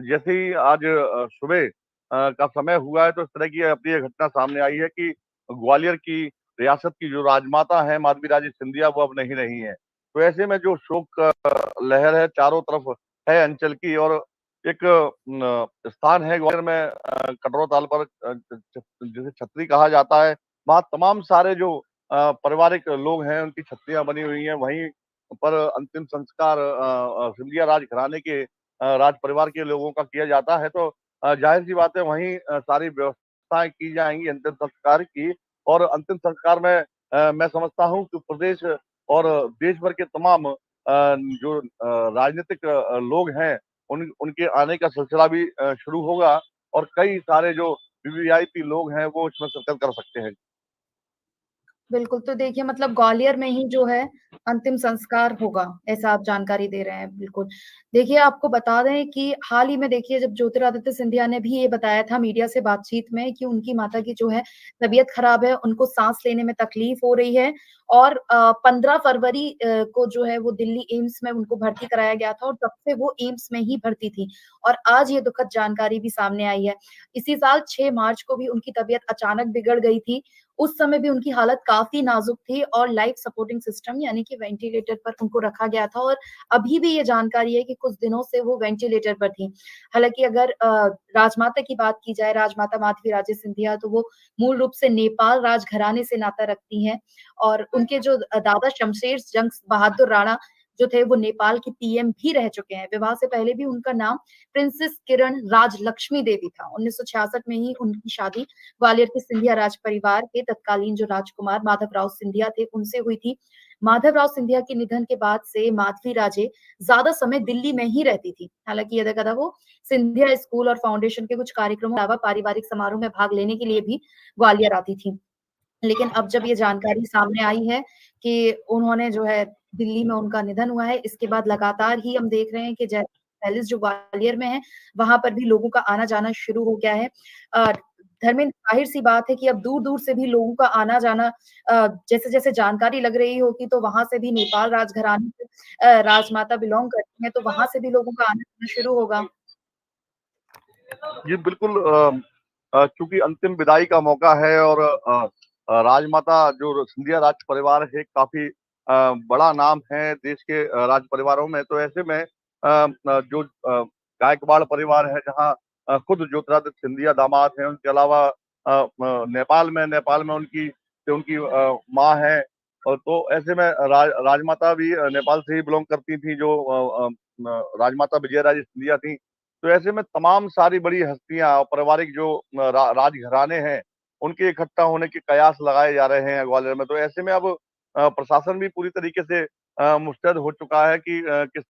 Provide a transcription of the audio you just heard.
जैसे ही आज सुबह का समय हुआ है तो इस तरह की अप्रिय घटना सामने आई है कि ग्वालियर की रियासत की जो राजमाता है माधवी राजे सिंधिया वो अब नहीं रही है। तो ऐसे में जो शोक लहर है चारों तरफ है अंचल की। और एक स्थान है ग्वालियर में कटोरा ताल पर जिसे छतरी कहा जाता है। वहाँ तमाम सारे जो पारिवारिक लोग हैं उनकी छतरियां बनी हुई हैं। वहीं पर अंतिम संस्कार सिंधिया राज घराने के राज परिवार के लोगों का किया जाता है। तो जाहिर सी बात है वहीं सारी व्यवस्थाएं की जाएंगी अंतिम संस्कार की। और अंतिम संस्कार में मैं समझता हूं कि प्रदेश और देश भर के तमाम जो राजनीतिक लोग हैं उनके आने का सिलसिला भी शुरू होगा। और कई सारे जो वीवीआईपी लोग हैं वो इसमें शिरकत कर सकते हैं। बिल्कुल, तो देखिए मतलब ग्वालियर में ही जो है अंतिम संस्कार होगा, ऐसा आप जानकारी दे रहे हैं, बिल्कुल। देखिए आपको बता दें कि हाल ही में देखिए जब ज्योतिरादित्य सिंधिया ने भी ये बताया था मीडिया से बातचीत में कि उनकी माता की जो है तबीयत खराब है, उनको सांस लेने में तकलीफ हो रही है और 15 फरवरी को जो है वो दिल्ली एम्स में उनको भर्ती कराया गया था और तब से वो एम्स में ही भर्ती थी। और आज ये दुखद जानकारी भी सामने आई है। इसी साल 6 मार्च को भी उनकी तबीयत अचानक बिगड़ गई थी। उस समय भी उनकी हालत काफ़ी नाज़ुक थी और लाइफ सपोर्टिंग सिस्टम यानी कि वेंटिलेटर पर उनको रखा गया था और अभी भी ये जानकारी है कि कुछ दिनों से वो वेंटिलेटर पर थी। हालाँकि अगर राजमाता की बात की जाए, राजमाता माधवी राजे सिंधिया, तो वो मूल रूप से नेपाल राजघराने से नाता रखती हैं और उनके जो दादा शमशेर जंग बहादुर राणा जो थे, वो नेपाल की पीएम भी रह चुके हैं। विवाह से पहले भी उनका नाम प्रिंसेस किरण राजलक्ष्मी देवी था। 1966 में ही उनकी शादी ग्वालियर के सिंधिया राज परिवार के तत्कालीन जो राजकुमार माधवराव सिंधिया थे उनसे हुई थी। माधवराव सिंधिया के निधन के बाद से माधवी राजे ज्यादा समय दिल्ली में ही रहती थी। हालांकि यदा कदा वो सिंधिया स्कूल और फाउंडेशन के कुछ कार्यक्रमों के अलावा पारिवारिक समारोह में भाग लेने के लिए भी ग्वालियर आती थी। लेकिन अब जब ये जानकारी सामने आई है कि उन्होंने जो है दिल्ली में उनका निधन हुआ है, इसके बाद लगातार ही हम देख रहे हैं कि जय पैलेस जो ग्वालियर में है, वहां पर भी लोगों का आना जाना शुरू हो गया है। अ, धर्मेंद्र, जाहिर सी बात है कि अब दूर दूर से भी लोगों का आना जाना, जैसे जैसे जानकारी लग रही होगी तो वहां से भी नेपाल राजघराने से राजमाता बिलोंग करती है, तो वहां से भी लोगों का आना जाना शुरू होगा। जी बिल्कुल। चूंकि अंतिम विदाई का मौका है और राजमाता जो सिंधिया राज परिवार है काफी बड़ा नाम है देश के राज परिवारों में। तो ऐसे में जो गायकवाड़ परिवार है जहाँ खुद ज्योतिरादित्य सिंधिया दामाद हैं, उनके अलावा नेपाल में उनकी माँ है। और तो ऐसे में राजमाता भी नेपाल से ही बिलोंग करती थी जो राजमाता विजय राजे सिंधिया थी। तो ऐसे में तमाम सारी बड़ी हस्तियां और पारिवारिक जो राजघराने हैं उनके इकट्ठा होने के कयास लगाए जा रहे हैं ग्वालियर में। तो ऐसे में अब प्रशासन भी पूरी तरीके से मुस्तैद हो चुका है कि किस